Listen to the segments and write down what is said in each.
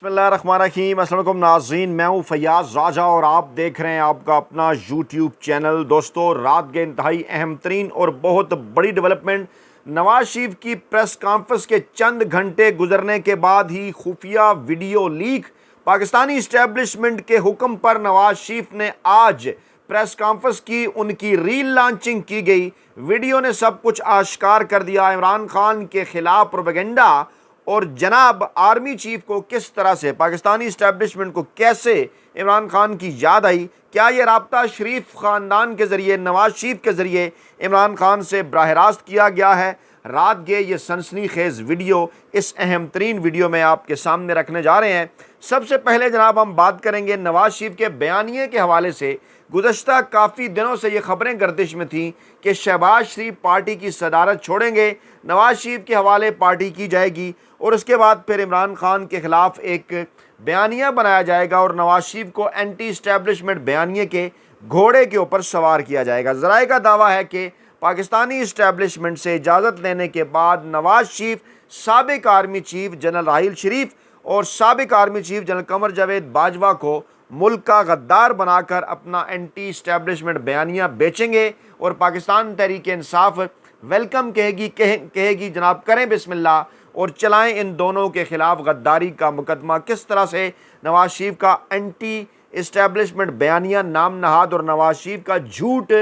बिस्मिल्लाहिर्रहमानिर्रहीम। अस्सलाम वालेकुम नाज़रीन, मैं हूँ फैयाज़ राजा और आप देख रहे हैं आपका अपना यूट्यूब चैनल। दोस्तों, रात के इंतहाई अहम तरीन और बहुत बड़ी डेवलपमेंट, नवाज शरीफ की प्रेस कॉन्फ्रेंस के चंद घंटे गुजरने के बाद ही खुफिया वीडियो लीक। पाकिस्तानी इस्टेब्लिशमेंट के हुक्म पर नवाज शरीफ ने आज प्रेस कॉन्फ्रेंस की, उनकी रील लॉन्चिंग की गई। वीडियो ने सब कुछ आश्कार कर दिया। इमरान खान के खिलाफ प्रोपेगेंडा और जनाब आर्मी चीफ को किस तरह से, पाकिस्तानी इस्टेब्लिशमेंट को कैसे इमरान खान की याद आई। क्या ये राब्ता शरीफ ख़ानदान के ज़रिए, नवाज शरीफ के ज़रिए इमरान खान से बराह रास्त किया गया है। रात के ये सनसनीखेज़ वीडियो इस अहम तरीन वीडियो में आपके सामने रखने जा रहे हैं। सबसे पहले जनाब हम बात करेंगे नवाज शरीफ के बयानिए के हवाले से। गुज़श्ता काफ़ी दिनों से ये खबरें गर्दिश में थीं कि शहबाज शरीफ पार्टी की सदारत छोड़ेंगे, नवाज शरीफ के हवाले पार्टी की जाएगी और उसके बाद फिर इमरान खान के ख़िलाफ़ एक बयानिया बनाया जाएगा और नवाज शरीफ को एंटी इस्टेब्लिशमेंट बयानिए के घोड़े के ऊपर सवार किया जाएगा। ज़राए का दावा है कि पाकिस्तानी इस्टेब्लिशमेंट से इजाज़त लेने के बाद नवाज शरीफ साबिक आर्मी चीफ जनरल राहील शरीफ और साबिक army chief general Qamar Javed Bajwa को मुल्क का गद्दार बनाकर अपना एंटी इस्टेब्लिशमेंट बयानिया बेचेंगे और पाकिस्तान तहरीक इंसाफ वेलकम कहेगी जनाब करें बिस्मिल्लाह और चलाएं इन दोनों के खिलाफ गद्दारी का मुकदमा। किस तरह से नवाज शरीफ का एंटी इस्टेब्लिशमेंट बयानिया नाम नहाद और नवाज शरीफ का झूठ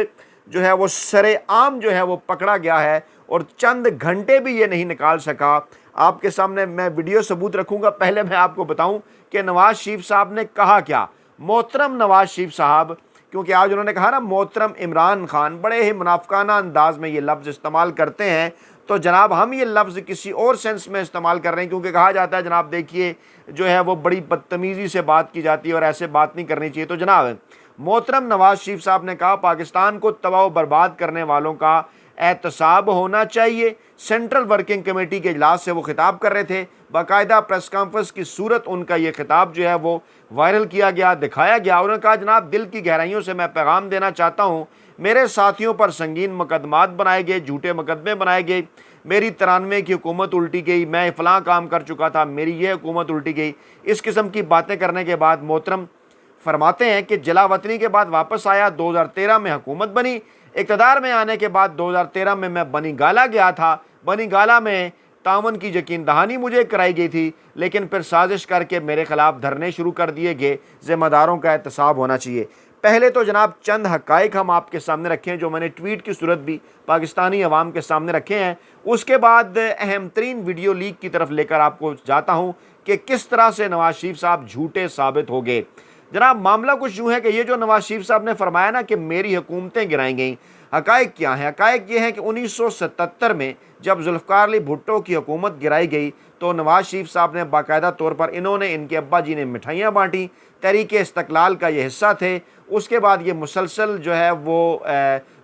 जो है वो सरेआम जो है वो पकड़ा गया है और चंद घंटे भी ये नहीं निकाल सका। आपके सामने मैं वीडियो सबूत रखूंगा। पहले मैं आपको बताऊं कि नवाज शरीफ साहब ने कहा क्या। मोहतरम नवाज शरीफ साहब, क्योंकि आज उन्होंने कहा ना मोहतरम इमरान खान, बड़े ही मुनाफिकाना अंदाज में ये लफ्ज़ इस्तेमाल करते हैं। तो जनाब हम ये लफ्ज़ किसी और सेंस में इस्तेमाल कर रहे हैं, क्योंकि कहा जाता है जनाब देखिए जो है वो बड़ी बदतमीज़ी से बात की जाती है और ऐसे बात नहीं करनी चाहिए। तो जनाब मोहतरम नवाज शरीफ साहब ने कहा पाकिस्तान को तबाह बर्बाद करने वालों का एहतसाब होना चाहिए। सेंट्रल वर्किंग कमेटी के इजलास से वो खिताब कर रहे थे। बाकायदा प्रेस कॉन्फ्रेंस की सूरत उनका ये खिताब जो है वो वायरल किया गया, दिखाया गया। उन्होंने कहा जनाब दिल की गहराइयों से मैं पैगाम देना चाहता हूँ, मेरे साथियों पर संगीन मुकदमात बनाए गए, झूठे मुकदमे बनाए गए। मेरी 93 की हुकूमत उल्टी गई, मैं फ़लाँ काम कर चुका था, मेरी ये हुकूमत उल्टी गई। इस किस्म की बातें करने के बाद मोहतरम फरमाते हैं कि जलावतनी के बाद वापस आया, 2013 में हुकूमत बनी। इक़्तिदार में आने के बाद 2013 में मैं बनी गाला गया था। बनी गाला में तावन की यकीन दहानी मुझे कराई गई थी, लेकिन फिर साजिश करके मेरे खिलाफ धरने शुरू कर दिए गए। ज़िम्मेदारों का एहतसाब होना चाहिए। पहले तो जनाब चंद हक़ाइक़ हम आपके सामने रखे हैं जो मैंने ट्वीट की सूरत भी पाकिस्तानी अवाम के सामने रखे हैं। उसके बाद अहम तरीन वीडियो लीक की तरफ लेकर आपको जाता हूँ कि किस तरह से नवाज शरीफ साहब झूठे साबित हो गए। जनाब मामला कुछ यूँ है कि ये जो नवाज शरीफ साहब ने फरमाया ना कि मेरी हुकूमतें गिराई गई, हक़ाइक़ क्या है? हक़ाइक़ ये है कि 1977 में जब जुल्फ़िकार अली भुट्टो की हुकूमत गिराई गई तो नवाज शरीफ साहब ने बाकायदा तौर पर, इन्होंने, इनके अब्बा जी ने मिठाइयाँ बाँटी, तहरीक इस्तक़लाल का ये हिस्सा थे। उसके बाद ये मुसलसल जो है वो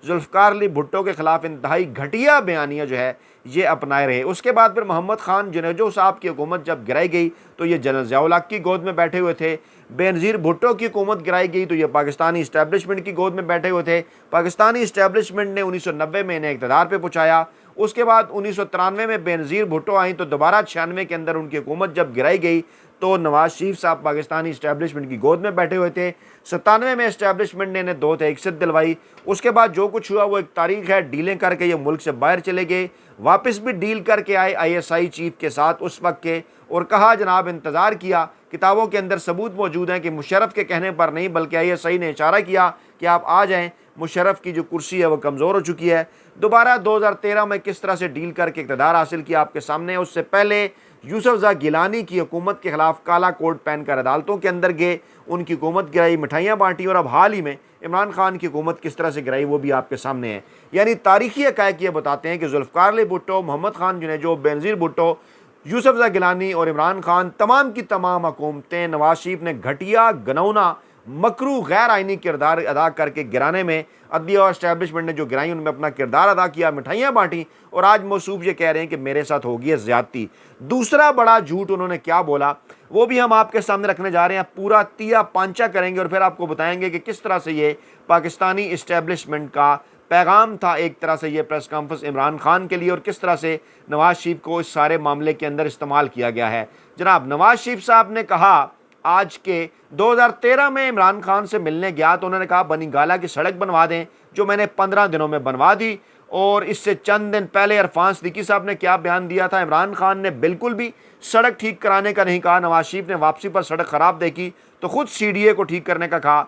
जुल्फ़िकार अली भुट्टो के ख़िलाफ़ इंतहाई घटिया बयानिया जो है ये अपनाए रहे। उसके बाद फिर मोहम्मद ख़ान जुनेजो साहब की हुकूमत जब गिराई गई तो ये जनरल ज़िया-उल हक़ की गोद में बैठे हुए थे। बेनज़ीर भुट्टो की हुकूमत गिराई गई तो ये पाकिस्तानी इस्टेब्लिशमेंट की गोद में बैठे हुए थे। पाकिस्तानी इस्टेब्लिशमेंट ने 1990 में इन्हें इक़्तिदार पे पहुँचाया। उसके बाद 1993 में बेनज़ीर भुट्टो आई तो दोबारा 96 के अंदर उनकी हुकूमत जब गिराई गई तो नवाज शरीफ साहब पाकिस्तानी इस्टेब्लिशमेंट की गोद में बैठे हुए थे। 97 में इस्टेब्लिशमेंट ने इन्हें 2 तहक़ीक़त दिलवाई। उसके बाद जो कुछ हुआ वो एक तारीख़ है, डीलें करके ये मुल्क से बाहर चले गए, वापस भी डील करके आए ISI चीफ के साथ उस वक्त के, और कहा जनाब इंतज़ार किया। किताबों के अंदर सबूत मौजूद हैं कि मुशर्रफ के कहने पर नहीं बल्कि ISI ने इशारा किया कि आप आ जाएँ, मुशर्रफ की जो कुर्सी है वो कमज़ोर हो चुकी है। दोबारा 2013 में किस तरह से डील करके इक़्तिदार हासिल किया आपके सामने। उससे पहले यूसुफ़ज़ई गिलानी की हुकूमत के ख़िलाफ़ काला कोट पहनकर अदालतों के अंदर गए, उनकी हुकूमत गिराई, मिठाइयाँ बाँटी, और अब हाल ही में इमरान खान की हुकूमत किस तरह से गिराई वो भी आपके सामने है। यानी तारीख़ी हक़ाइक़ ये बताते हैं कि जुल्फ़िकार अली भुट्टो, मोहम्मद ख़ान जुनेजो, बेनज़ीर भुट्टो, यूसुफ़ज़ई गिलानी और इमरान खान, तमाम की तमाम हुकूमतें नवाज शरीफ ने घटिया, घिनौना, मकरू, गैर आइनी किरदार अदा करके गिराने में, अदलिया और इस्टेब्लिशमेंट ने जो गिराई उनमें अपना किरदार अदा किया, मिठाइयाँ बाँटी, और आज मौसूफ ये कह रहे हैं कि मेरे साथ होगी है ज़्यादती। दूसरा बड़ा झूठ उन्होंने क्या बोला वो भी हम आपके सामने रखने जा रहे हैं। पूरा तिया पांचा करेंगे और फिर आपको बताएंगे कि किस तरह से ये पाकिस्तानी इस्टेब्लिशमेंट का पैगाम था एक तरह से ये प्रेस कॉन्फ्रेंस इमरान खान के लिए, और किस तरह से नवाज शरीफ को इस सारे मामले के अंदर इस्तेमाल किया गया है। जनाब, नवाज शरीफ साहब ने कहा आज के 2013 में इमरान खान से मिलने गया तो उन्होंने कहा बनी गाला की सड़क बनवा दें, जो मैंने 15 दिनों में बनवा दी। और इससे चंद दिन पहले इरफान सिद्दीकी साहब ने क्या बयान दिया था, इमरान खान ने बिल्कुल भी सड़क ठीक कराने का नहीं कहा। नवाज शरीफ ने वापसी पर सड़क ख़राब देखी तो खुद CDA को ठीक करने का कहा।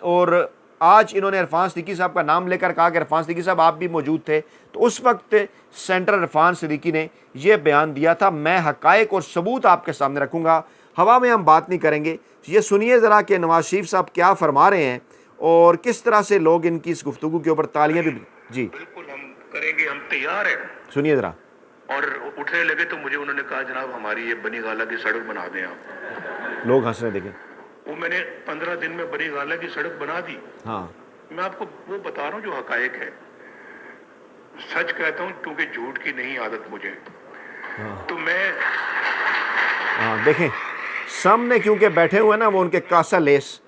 और आज इन्होंने इरफान सिद्दीकी साहब का नाम लेकर कहा कि इरफान सिद्दीकी साहब आप भी मौजूद थे, तो उस वक्त सेंटर इरफान सिद्दीकी ने यह बयान दिया था। मैं हक़ाइक़ और सबूत आपके सामने रखूँगा, हवा में हम बात नहीं करेंगे। ये सुनिए ज़रा कि नवाज शरीफ साहब क्या फरमा रहे हैं और किस तरह से लोग इनकी इस गुफ्तगू के ऊपर तालियां भी। जी बिल्कुल हम करेंगे, हम तैयार हैं। सुनिए ज़रा। और उठने लगे तो मुझे उन्होंने कहा जनाब हमारी ये बनी गाला की सड़क बना दें आप। लोग हंस रहे, देखें। वो मैंने 15 दिन में बनी गाला की सड़क बना दी। हाँ, मैं आपको वो बता रहा हूँ जो हकायक है, सच कहता हूँ क्योंकि झूठ की नहीं आदत मुझे। तो मैं देखें सामने क्योंकि बैठे हुए ना वो उनके कासा लेस।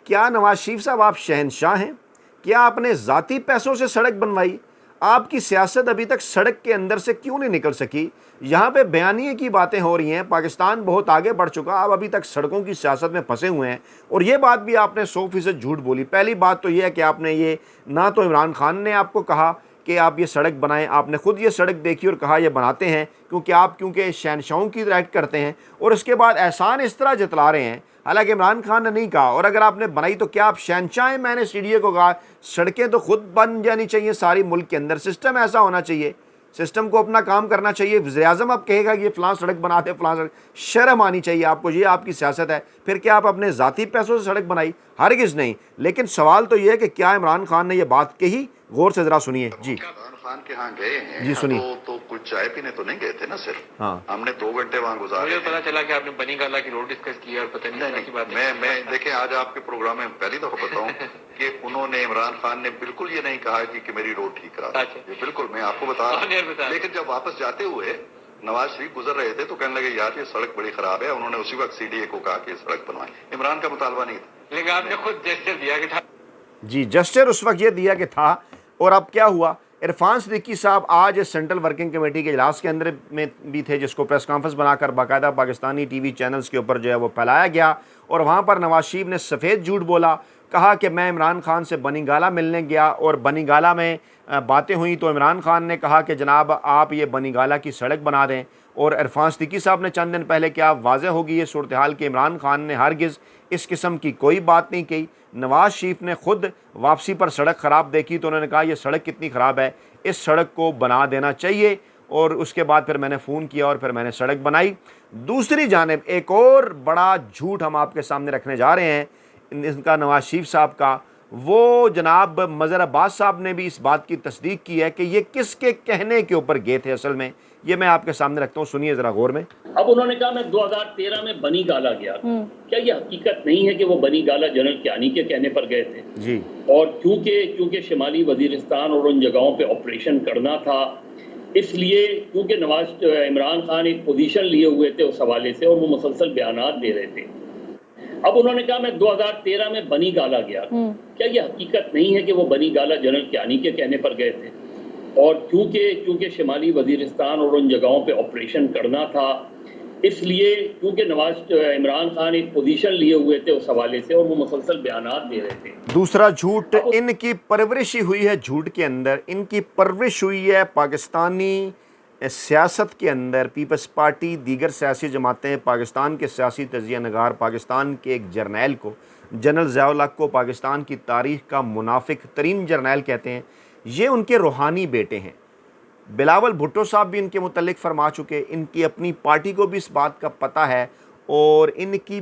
क्या नवाज शरीफ साहब आप शहनशाह हैं? क्या आपने ज़ाती पैसों से सड़क बनवाई? आपकी सियासत अभी तक सड़क के अंदर से क्यों नहीं निकल सकी? यहाँ पे बयानिए की बातें हो रही हैं, पाकिस्तान बहुत आगे बढ़ चुका, आप अभी तक सड़कों की सियासत में फंसे हुए हैं। और ये बात भी आपने 100% झूठ बोली। पहली बात तो ये है कि आपने ये ना तो इमरान खान ने आपको कहा कि आप ये सड़क बनाएं, आपने खुद ये सड़क देखी और कहा ये बनाते हैं क्योंकि शहनशाहों की राइट करते हैं। और उसके बाद एहसान इस तरह जतला रहे हैं, हालांकि इमरान खान ने नहीं कहा। और अगर आपने बनाई तो क्या आप शहनशाह हैं? मैंने CDA को कहा सड़कें तो खुद बन जानी चाहिए सारी मुल्क के अंदर, सिस्टम ऐसा होना चाहिए, सिस्टम को अपना काम करना चाहिए। वज़ीर-ए-आज़म अब कहेगा कि ये फ़लाँ सड़क बनाते फ़लाँ सड़क, शर्म आनी चाहिए आपको, ये आपकी सियासत है। फिर क्या आप अपने ज़ाती पैसों से सड़क बनाई? हरगिज़ नहीं। लेकिन सवाल तो ये है कि क्या इमरान खान ने यह बात कही? गौर से ज़रा सुनिए। जी इमरान खान के यहाँ गए हैं जी, सुनिए। तो कुछ चाय पीने तो नहीं गए थे ना सिर्फ। हाँ, हमने 2 घंटे वहाँ गुजारे। मुझे पता चला कि आपने बनी गाला की रोड डिस्कस किया और पता नहीं की बात। मैं देखें आज आपके प्रोग्राम में पहली दफा बताऊं कि उन्होंने इमरान खान ने बिल्कुल ये नहीं कहा कि मेरी रोड ठीक करा। ये बिल्कुल मैं आपको बता रहा हूँ। लेकिन जब वापस जाते हुए नवाज शरीफ गुजर रहे थे तो कहने लगे यार ये सड़क बड़ी खराब है। उन्होंने उसी वक्त CDA को कहा कि ये सड़क बनवाएं। इमरान का मुतालबा नहीं था, लेकिन आपने खुद जेस्चर दिया कि था। जी, जेस्चर उस वक्त ये दिया कि था। और अब क्या हुआ? इरफान सिद्दीकी साहब आज सेंट्रल वर्किंग कमेटी के इजलास के अंदर में भी थे, जिसको प्रेस कॉन्फ्रेंस बनाकर बाकायदा पाकिस्तानी TV चैनल्स के ऊपर जो है वो फैलाया गया। और वहाँ पर नवाज शरीफ ने सफ़ेद झूठ बोला, कहा कि मैं इमरान खान से बनी गाला मिलने गया और बनी गाला में बातें हुई तो इमरान खान ने कहा कि जनाब आप ये बनी गाला की सड़क बना दें। और इरफान सिद्दीकी साहब ने चंद दिन पहले क्या वाज़ेह होगी ये सूरत हाल कि इमरान खान ने हरगिज़ इस किस्म की कोई बात नहीं कही। नवाज शरीफ ने खुद वापसी पर सड़क ख़राब देखी तो उन्होंने कहा ये सड़क कितनी ख़राब है, इस सड़क को बना देना चाहिए। और उसके बाद फिर मैंने फ़ोन किया और फिर मैंने सड़क बनाई। दूसरी जानिब एक और बड़ा झूठ हम आपके सामने रखने जा रहे हैं इनका, नवाज शरीफ साहब का। वो जनाब मज़हर अब्बास साहब ने भी इस बात की तस्दीक की है कि ये किसके कहने के ऊपर गए थे असल में, ये मैं आपके सामने रखता हूँ, सुनिए ज़रा गौर में। अब उन्होंने कहा मैं 2013 में बनी गाला गया। क्या ये हकीकत नहीं है कि वो बनी गाला जनरल कियानी के कहने पर गए थे? जी, और क्योंकि शुमाली वजीरिस्तान और उन जगहों पे ऑपरेशन करना था, इसलिए क्योंकि इमरान खान एक पोजीशन लिए हुए थे उस हवाले से और वो मुसलसल बयानात दे रहे थे। अब उन्होंने कहा मैं 2013 में बनी गाला गया। क्या ये हकीकत नहीं है कि वो बनी गाला जनरल कियानी के कहने पर गए थे? और क्योंकि शुमाली वजीरिस्तान और उन जगहों पे ऑपरेशन करना था, इसलिए क्योंकि इमरान खान एक पोजीशन लिए हुए थे उस हवाले से और वो मुसलसल बयानात दे रहे थे। दूसरा झूठ, इनकी परवरिश ही हुई है झूठ के अंदर। इनकी परवरिश हुई है पाकिस्तानी सियासत के अंदर। पीपल्स पार्टी, दीगर सियासी जमातें, पाकिस्तान के सियासी तजिया नगार, पाकिस्तान के एक जर्नैल को, जनरल ज़िया-उल हक को पाकिस्तान की तारीख़ का मुनाफिक तरीन जर्नैल कहते हैं। ये उनके रूहानी बेटे हैं। बिलावल भुट्टो साहब भी इनके मुतल्लिक फरमा चुके, इनकी अपनी पार्टी को भी इस बात का पता है। और इनकी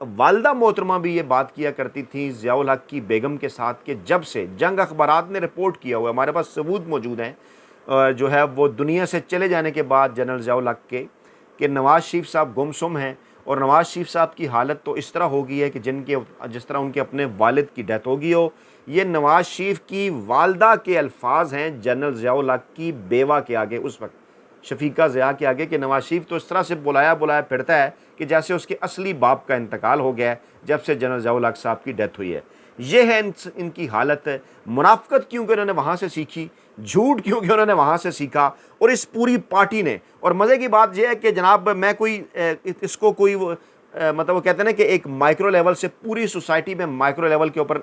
वालदा मोहतरमा भी ये बात किया करती थी ज़िया-उल हक की बेगम के साथ कि जब से जंग अखबारात ने रिपोर्ट किया हुआ, हमारे पास सबूत मौजूद हैं जो है वो दुनिया से चले जाने के बाद जनरल ज़िया-उल हक के, कि नवाज शरीफ साहब गुमसुम हैं। और नवाज शरीफ साहब की हालत तो इस तरह हो गई है कि जिस तरह उनके अपने वालिद की डेथ हो गई हो। ये नवाज शरीफ की वालदा के अल्फाज हैं जनरल ज़िया-उल हक की बेवा के आगे, उस वक्त शफीका ज़िया के आगे, कि नवाज शरीफ तो इस तरह से बुलाया फिरता है कि जैसे उसके असली बाप का इंतकाल हो गया है जब से जनरल ज़िया-उल हक साहब की डेथ हुई है। ये है इनकी हालत है। मुनाफिकत क्योंकि उन्होंने वहाँ से सीखी, झूठ क्योंकि उन्होंने वहाँ से सीखा, और इस पूरी पार्टी ने। और मज़े की बात यह है कि जनाब मैं कोई इसको कोई मतलब वो कहते हैं ना कि एक माइक्रो लेवल से पूरी सोसाइटी में माइक्रो लेवल के ऊपर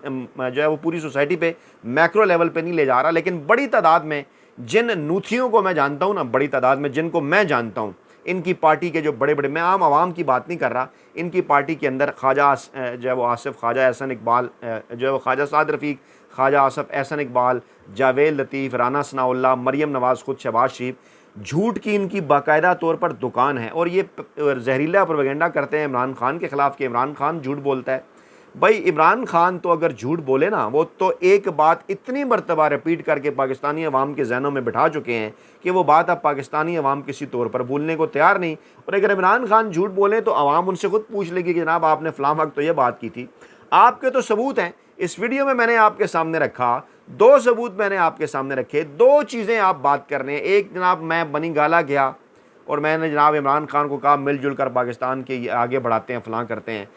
जो है वो पूरी सोसाइटी पे मैक्रो लेवल पे नहीं ले जा रहा, लेकिन बड़ी तादाद में जिन नूथियों को मैं जानता हूँ ना, बड़ी तादाद में जिनको मैं जानता हूँ, इनकी पार्टी के जो बड़े बड़े, मैं आम आवाम की बात नहीं कर रहा, इनकी पार्टी के अंदर ख्वाजा जो है वो आसिफ, ख्वाजा एहसन इकबाल, जो है वो ख्वाजा साद रफ़ीक, ख्वाजा आसिफ एहसन इकबाल, जावेद लतीफ़, राना सनाउल्लाह, मरियम नवाज़, खुद शहबाज शरीफ, झूठ की इनकी बाकायदा तौर पर दुकान है। और ये जहरीला प्रोपेगेंडा करते हैं इमरान खान के ख़िलाफ़ कि इमरान खान झूठ बोलता है। भाई इमरान खान तो अगर झूठ बोले ना, वो तो एक बात इतनी मरतबा रिपीट करके पाकिस्तानी अवाम के जहनों में बिठा चुके हैं कि वो बात अब पाकिस्तानी अवाम किसी तौर पर भूलने को तैयार नहीं। और अगर इमरान खान झूठ बोले तो अवाम उनसे खुद पूछ लेगी कि जनाब आपने फ़लाँ वक्त तो ये बात की थी। आपके तो सबूत हैं, इस वीडियो में मैंने आपके सामने रखा, 2 सबूत मैंने आपके सामने रखे, 2 चीज़ें आप बात कर रहे हैं। एक जनाब मैं बनी गाला गया और मैंने जनाब इमरान खान को कहा मिलजुल कर पाकिस्तान के आगे बढ़ाते हैं, फ़लाँ करते हैं।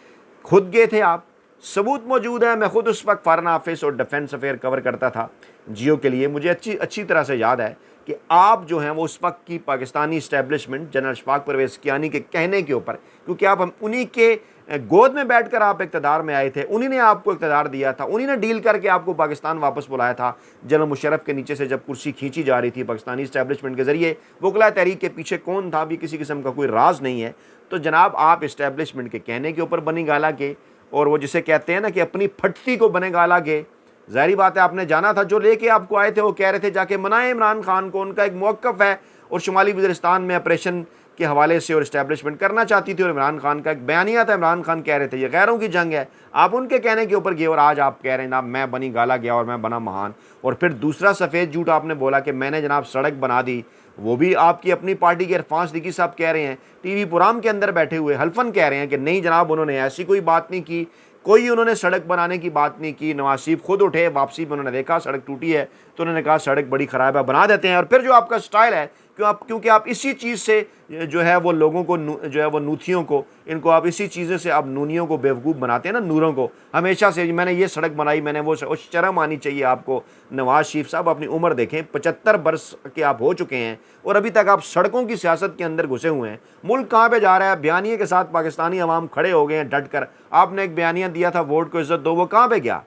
खुद गए थे आप, सबूत मौजूद है। मैं खुद उस वक्त फॉरेन ऑफिस और डिफेंस अफेयर कवर करता था जियो के लिए। मुझे अच्छी तरह से याद है कि आप जो हैं वो उस वक्त की पाकिस्तानी इस्टेब्लिशमेंट जनरल अशफाक परवेज़ कियानी के कहने के ऊपर, क्योंकि आप हम उन्हीं के गोद में बैठकर आप इक़्तिदार में आए थे, उन्हीं ने आपको इक़्तिदार दिया था, उन्हीं ने डील करके आपको पाकिस्तान वापस बुलाया था। जनरल मुशर्रफ के नीचे से जब कुर्सी खींची जा रही थी पाकिस्तानी इस्टेब्लिशमेंट के ज़रिए, वकला तहरीक के पीछे कौन था भी किसी किस्म का कोई राज नहीं है। तो जनाब आप इस्टेब्लिशमेंट के कहने के ऊपर बनी गाला के, और वो जिसे कहते हैं ना कि अपनी फटती को बने गाला के, ज़ाहिर बात है आपने जाना था, जो लेके आपको आए थे वो कह रहे थे जाके मनाएं इमरान खान को, उनका एक मौक़िफ़ है और शुमाली वज़ीरिस्तान में ऑपरेशन के हवाले से और इस्टेब्लिशमेंट करना चाहती थी, और इमरान खान का एक बयानिया था, इमरान खान कह रहे थे ये गैरों की जंग है, आप उनके कहने के ऊपर गए और आज आप कह रहे हैं जनाब मैं बनी गाला गया और मैं बना महान। और फिर दूसरा सफ़ेद झूठ आपने बोला कि मैंने जनाब सड़क बना दी, वो भी आपकी अपनी पार्टी के इरफान सिद्दीकी साहब कह रहे हैं, टीवी प्रोग्राम के अंदर बैठे हुए हल्फन कह रहे हैं कि नहीं जनाब उन्होंने ऐसी कोई बात नहीं की, कोई उन्होंने सड़क बनाने की बात नहीं की। नवाज शरीफ खुद उठे, वापसी में उन्होंने देखा सड़क टूटी है तो उन्होंने कहा सड़क बड़ी ख़राब है, बना देते हैं। और फिर जो आपका स्टाइल है क्योंकि आप इसी चीज़ से जो है वो लोगों को जो है वो नूथियों को, इनको आप इसी चीज़ों से आप नूनियों को बेवकूफ़ बनाते हैं ना, नूरों को हमेशा से मैंने ये सड़क बनाई, मैंने वो शर्म आनी चाहिए आपको। नवाज शरीफ साहब अपनी उम्र देखें, 75 बरस के आप हो चुके हैं और अभी तक आप सड़कों की सियासत के अंदर घुसे हुए हैं। मुल्क कहाँ पे जा रहा है? बयानिए के साथ पाकिस्तानी अवाम खड़े हो गए हैं डट कर। आपने एक बयानिया दिया था वोट को इज्जत दो, वो कहाँ पे गया?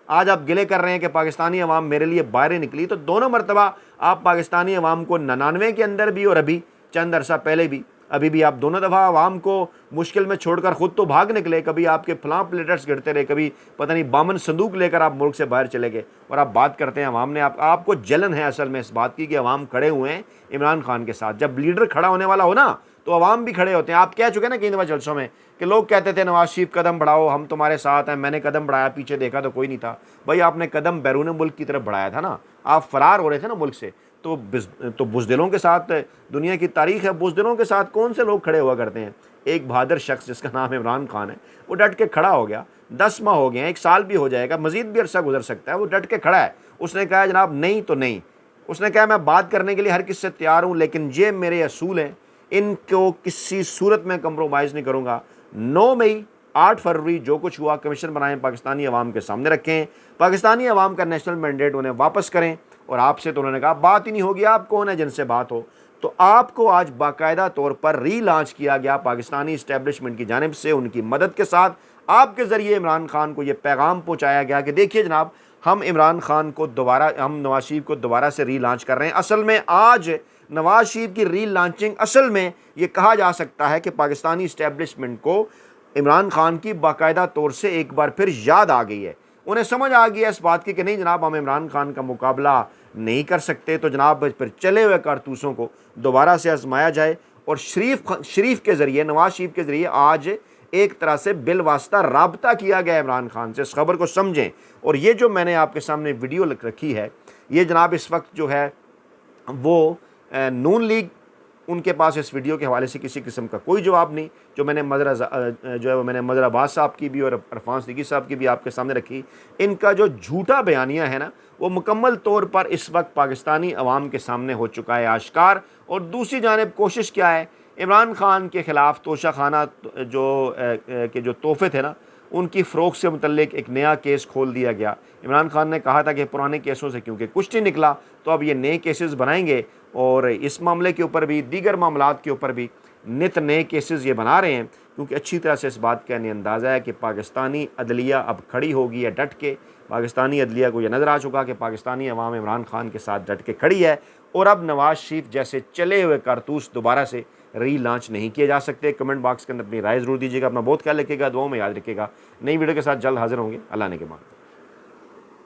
आज आप गिले कर रहे हैं कि पाकिस्तानी अवाम मेरे लिए बाहर निकली। तो दोनों मरतबा आप पाकिस्तानी अवाम को 99 के अंदर भी और अभी चंद अरसा पहले भी, अभी भी आप दोनों दफ़ा अवाम को मुश्किल में छोड़कर ख़ुद तो भाग निकले। कभी आपके फलां प्लेटर्स गिरते रहे, कभी पता नहीं बामन संदूक लेकर आप मुल्क से बाहर चले गए, और आप बात करते हैं अवाम ने आपको जलन है असल में इस बात की कि अवाम खड़े हुए हैं इमरान खान के साथ। जब लीडर खड़ा होने वाला हो ना तो अवाम भी खड़े होते हैं। आप कह चुके हैं ना कई दफ़ा जलसों में कि लोग कहते थे नवाज शरीफ कदम बढ़ाओ, हम तुम्हारे साथ हैं। मैंने कदम बढ़ाया, पीछे देखा तो कोई नहीं था। भाई आपने कदम बैरून मुल्क की तरफ बढ़ाया था ना, आप फरार हो रहे थे ना मुल्क से। तो बुज़दिलों के साथ दुनिया की तारीख़ है, बुज़दिलों के साथ कौन से लोग खड़े हुआ करते हैं? एक बहादुर शख्स जिसका नाम इमरान खान है, वो डट के खड़ा हो गया। 10 माह हो गए हैं, 1 साल भी हो जाएगा, मज़ीद भी अरसा गुजर सकता है, वो डट के खड़ा है। उसने कहा जनाब नहीं तो नहीं। उसने कहा मैं बात करने के लिए हर किसी से तैयार हूँ, लेकिन ये मेरे असूल हैं, इनको किसी सूरत में कंप्रोमाइज़ नहीं करूँगा। 9 मई 8 फरवरी जो कुछ हुआ कमीशन बनाएं, पाकिस्तानी अवाम के सामने रखें, पाकिस्तानी अवाम का नेशनल मैंडेट उन्हें वापस करें। और आपसे तो उन्होंने कहा बात ही नहीं होगी, आप कौन है जिनसे बात हो? तो आपको आज बाकायदा तौर पर रीलॉन्च किया गया पाकिस्तानी इस्टेब्लिशमेंट की जानिब से, उनकी मदद के साथ आपके ज़रिए इमरान खान को ये पैगाम पहुँचाया गया कि देखिए जनाब हम इमरान खान को दोबारा, हम नवाज शरीफ को दोबारा से रीलॉन्च कर रहे हैं। असल में आज नवाज शरीफ की री लॉन्चिंग, असल में ये कहा जा सकता है कि पाकिस्तानी इस्टेब्लिशमेंट को इमरान खान की बाकायदा तौर से एक बार फिर याद आ गई है। उन्हें समझ आ गई है इस बात की कि नहीं जनाब हम इमरान खान का मुकाबला नहीं कर सकते, तो जनाब फिर चले हुए कारतूसों को दोबारा से आजमाया जाए। और शरीफ के ज़रिए, नवाज शरीफ के ज़रिए आज एक तरह से बिलवास्ता राब्ता किया गया इमरान खान से। इस खबर को समझें। और ये जो मैंने आपके सामने वीडियो रखी है, ये जनाब इस वक्त जो है वो नून लीग, उनके पास इस वीडियो के हवाले से किसी किस्म का कोई जवाब नहीं। जो मैंने मज़हर अब्बास साहब की भी और इरफान सिद्दीकी साहब की भी आपके सामने रखी, इनका जो झूठा बयानिया है ना, वो मुकम्मल तौर पर इस वक्त पाकिस्तानी अवाम के सामने हो चुका है आश्कार। और दूसरी जानिब कोशिश क्या है, इमरान खान के ख़िलाफ़ तोशा खाना जो तोहफ़े थे ना, उनकी फ़रोख्त से मुतल्लिक एक नया केस खोल दिया गया। इमरान खान ने कहा था कि पुराने केसों से क्योंकि कुछ नहीं निकला तो अब ये नए केसेस बनाएंगे, और इस मामले के ऊपर भी, दीगर मामलात के ऊपर भी नित नए केसेस ये बना रहे हैं, क्योंकि अच्छी तरह से इस बात का अंदाज़ा है कि पाकिस्तानी अदलिया अब खड़ी होगी है डट के। पाकिस्तानी अदलिया को यह नज़र आ चुका कि पाकिस्तानी अवाम इमरान खान के साथ डट के खड़ी है, और अब नवाज़ शरीफ जैसे चले हुए कारतूस दोबारा से री लॉन्च नहीं किए जा सकते। कमेंट बॉक्स के अंदर अपनी राय ज़रूर दीजिएगा। अपना बहुत ख्याल रखिएगा, दुआओं में याद रखिएगा। नई वीडियो के साथ जल्द हाजिर होंगे। अल्लाह ने के बाद।